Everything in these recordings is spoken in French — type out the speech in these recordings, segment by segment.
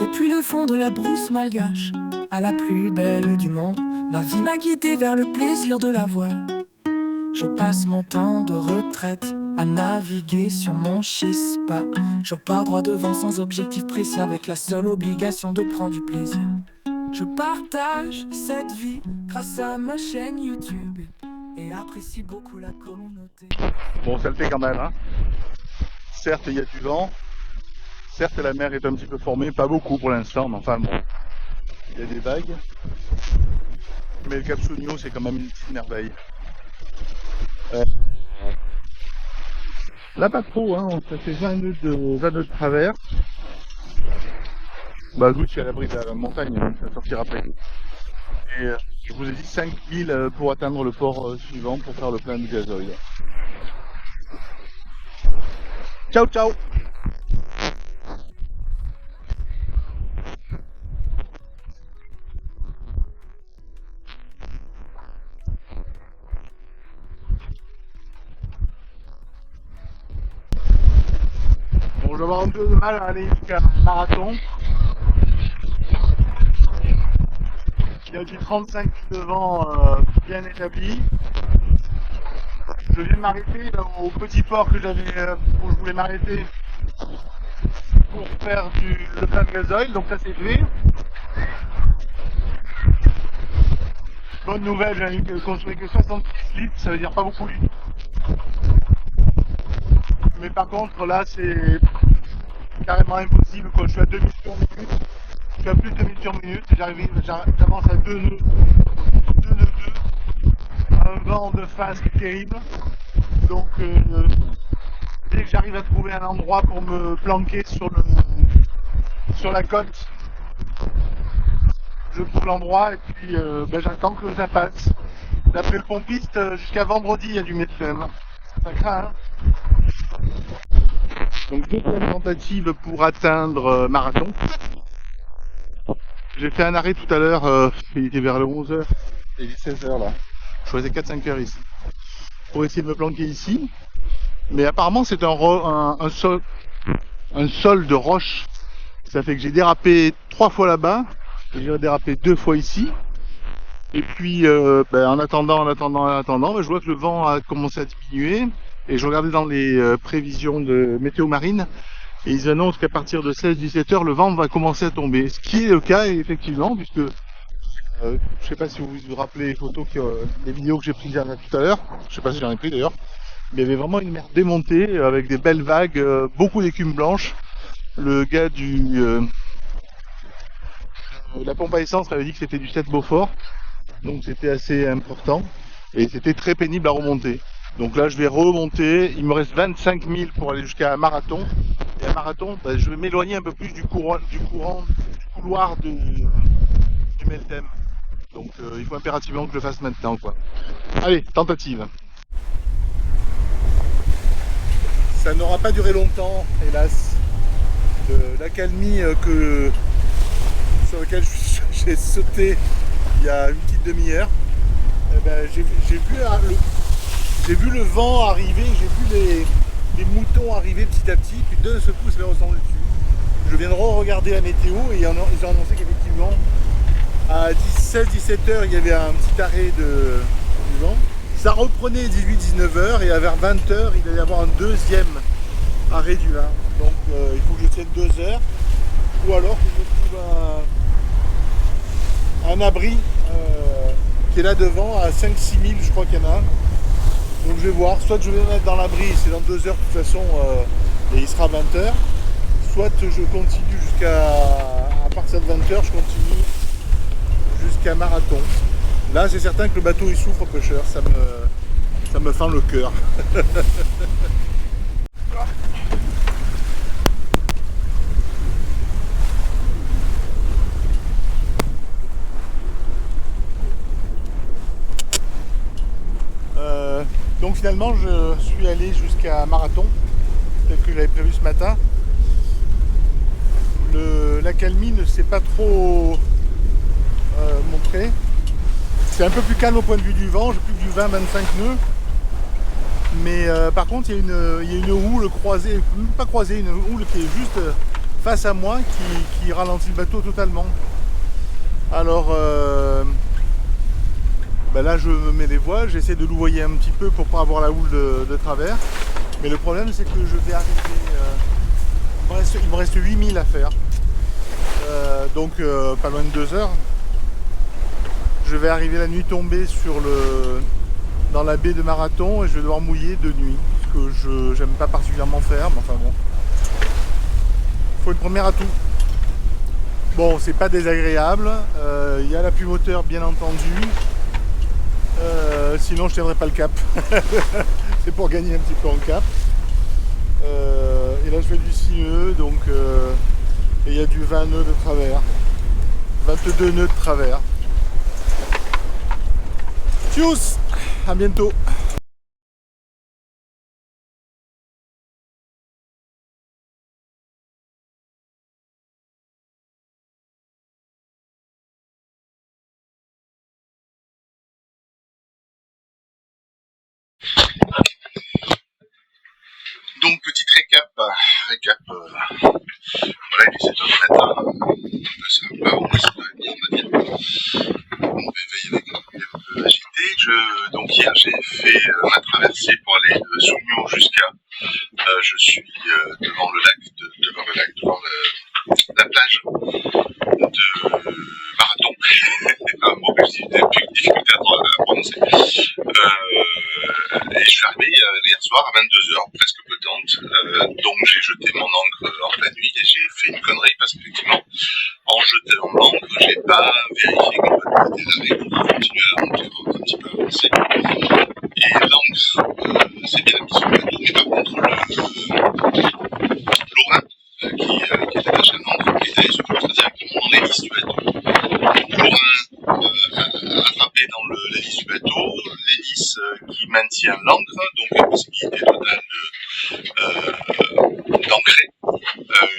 Depuis le fond de la brousse malgache à la plus belle du monde, la vie m'a guidé vers le plaisir de la voile. Je passe mon temps de retraite à naviguer sur mon chispa. Je pars droit devant sans objectif précis, avec la seule obligation de prendre du plaisir. Je partage cette vie grâce à ma chaîne YouTube et apprécie beaucoup la communauté. Bon, ça le fait quand même, hein. Certes, il y a du vent. Certes, la mer est un petit peu formée, pas beaucoup pour l'instant, mais enfin bon, il y a des vagues. Mais le Cap Sougno, c'est quand même une petite merveille. Là, pas trop, hein. Ça fait 20 minutes de travers. Bah, je suis à l'abri de la montagne, hein, ça sortira après. Et je vous ai dit 5000 pour atteindre le port suivant pour faire le plein de gazoil. Ciao, ciao! Bon, je vais avoir un peu de mal à aller jusqu'à un marathon. Il y a du 35 devant bien établi. Je viens de m'arrêter au petit port que j'avais où je voulais m'arrêter pour faire le plein de gazoil, donc ça c'est fait. Bonne nouvelle, j'en ai consommé que 66 litres, ça veut dire pas beaucoup de litres. Mais par contre là c'est carrément impossible quoi. Je suis à 2000 sur minute, je suis à plus de 2000 sur minute, j'avance à 2 nœuds, un vent de face terrible. Donc dès que j'arrive à trouver un endroit pour me planquer sur la côte, je trouve l'endroit et puis j'attends que ça passe. D'après le pompiste, jusqu'à vendredi il y a du mettre quand même. Ça craint, hein. Donc deuxième tentative pour atteindre marathon. J'ai fait un arrêt tout à l'heure, il était vers le 11h, il est 16h là. Je faisais 4-5 heures ici. Pour essayer de me planquer ici. Mais apparemment c'est un sol de roche. Ça fait que j'ai dérapé 3 fois là-bas, et j'ai dérapé 2 fois ici. Et puis en attendant, je vois que le vent a commencé à diminuer. Et je regardais dans les prévisions de météo marine, et ils annoncent qu'à partir de 16-17 heures, le vent va commencer à tomber. Ce qui est le cas, effectivement, puisque je sais pas si vous vous rappelez les photos, les vidéos que j'ai prises tout à l'heure. Je sais pas si j'en ai pris d'ailleurs. Mais il y avait vraiment une mer démontée, avec des belles vagues, beaucoup d'écume blanche. Le gars la pompe à essence avait dit que c'était du 7 Beaufort. Donc c'était assez important. Et c'était très pénible à remonter. Donc là je vais remonter, il me reste 25 000 pour aller jusqu'à marathon. Et à marathon, je vais m'éloigner un peu plus du couloir du Meltem. Donc il faut impérativement que je le fasse maintenant quoi. Allez, tentative. Ça n'aura pas duré longtemps, hélas. L'accalmie sur laquelle j'ai sauté il y a une petite demi-heure, j'ai vu le vent arriver, j'ai vu les moutons arriver petit à petit, puis d'un seul coup ça m'est ressemblé dessus. Je viens de regarder la météo et ils ont annoncé qu'effectivement à 16-17 heures il y avait un petit arrêt du vent. Ça reprenait 18-19 heures et vers 20 heures il allait y avoir un deuxième arrêt du vent. Donc il faut que je tienne 2 heures ou alors que je trouve un abri qui est là devant à 5-6 000, je crois qu'il y en a un. Donc je vais voir, soit je vais me mettre dans l'abri, c'est dans 2 heures de toute façon, et il sera 20 heures, soit je continue à partir de 20 heures, je continue jusqu'à marathon. Là c'est certain que le bateau il souffre pêcheur, ça me fend le cœur. Donc finalement je suis allé jusqu'à marathon, tel que j'avais prévu ce matin. L'accalmie ne s'est pas trop montrée. C'est un peu plus calme au point de vue du vent, j'ai plus que du 20-25 nœuds. Mais par contre il y a une houle croisée, pas croisée, une houle qui est juste face à moi qui ralentit le bateau totalement. Alors ben là je me mets les voiles, j'essaie de louvoyer un petit peu pour pas avoir la houle de travers. Mais le problème c'est que je vais arriver, il me reste 8000 à faire. Donc pas loin de 2 heures. Je vais arriver la nuit tombée dans la baie de Marathon et je vais devoir mouiller de nuit. Ce que je n'aime pas particulièrement faire, mais enfin bon. Il faut une première atout. Bon, c'est pas désagréable. Il y a l'appui moteur bien entendu. Sinon je tiendrai pas le cap. C'est pour gagner un petit peu en cap. Et là je fais du 6 nœuds, donc et il y a du 20 nœuds de travers. 22 nœuds de travers. Tchuss, à bientôt. Donc petit récap, voilà, il est 7h du matin, c'est un peu avant, mais c'est pas bien, on va dire. Mon réveil avec un peu agité. Donc hier j'ai fait ma traversée pour aller de Soumio jusqu'à, je suis devant la plage de Marathon. C'est pas un mot que j'ai difficulté à prononcer. Et je suis arrivé hier soir à 22h, presque petante, donc j'ai jeté mon ancre en pleine nuit et j'ai fait une connerie parce qu'effectivement, en jetant l'ancre, j'ai pas vérifié que le bateau était là et qu'on continuait à monter un petit peu avancé. Et l'ancre, c'est bien mis sur le bateau, mais par contre, l'Orin qui était attaché à l'ancre, qui était allé se foutre directement dans l'hélice du bateau. L'Orin a frappé dans l'hélice du bateau, l'hélice qui maintient l'ancre, donc la possibilité totale d'ancrer.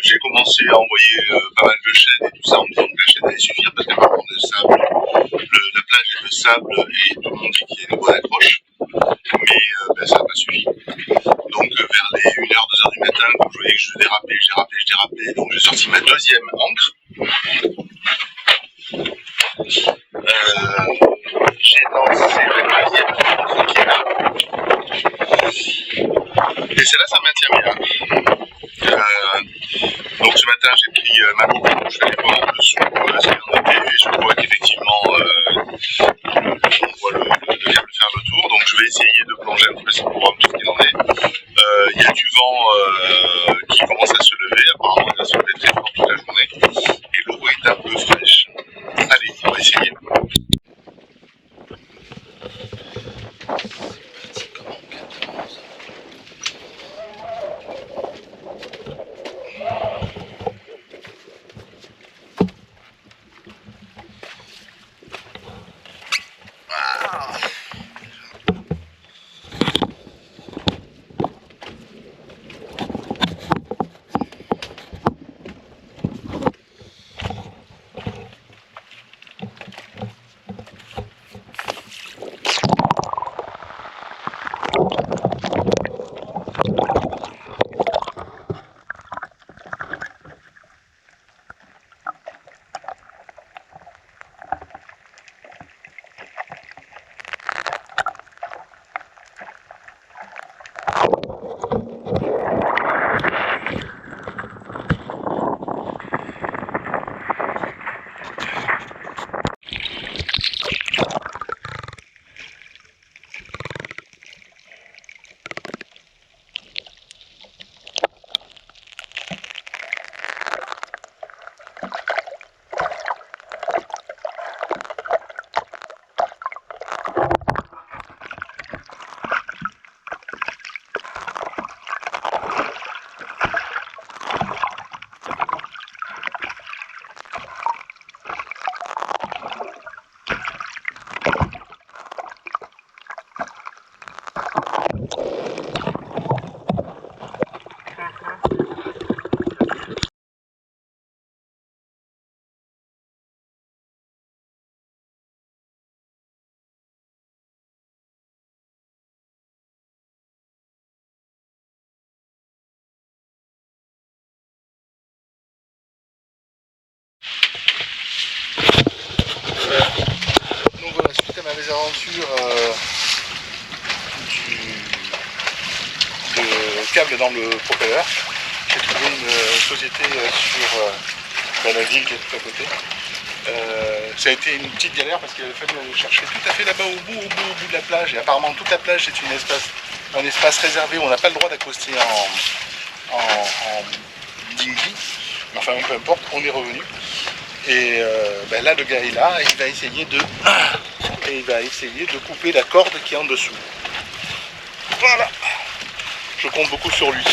J'ai commencé à envoyer pas mal de chaînes et tout ça en me disant que la chaîne allait suffire parce qu'à partir de sable, la plage est de sable et tout le monde dit qu'il y a une bonne accroche, mais ça n'a pas suffi. Donc vers les 1h, 2h du matin, quand je voyais que je dérapais, donc j'ai sorti ma deuxième ancre. J'ai lancé la deuxième ancre qui est là. Et celle-là, ça maintient bien. Donc ce matin j'ai pris ma GoPro, je suis allé voir un peu sous ce qu'il en était et je vois qu'effectivement on voit le câble faire le tour, donc je vais essayer de plonger un petit peu pour voir tout ce qu'il en est. Il y a du vent qui commence à se lever, apparemment il va se lever très fort toute la journée et l'eau est un peu fraîche. Allez, on va essayer. sur de câbles dans le propeller. J'ai trouvé une société sur la ville qui est tout à côté. Ça a été une petite galère parce qu'il a fallu aller chercher tout à fait là-bas au bout de la plage. Et apparemment toute la plage c'est un espace réservé où on n'a pas le droit d'accoster en dinghy. Mais enfin peu importe, on est revenu. Et là le gars est là et il va essayer de couper la corde qui est en dessous. Voilà. Je compte beaucoup sur lui.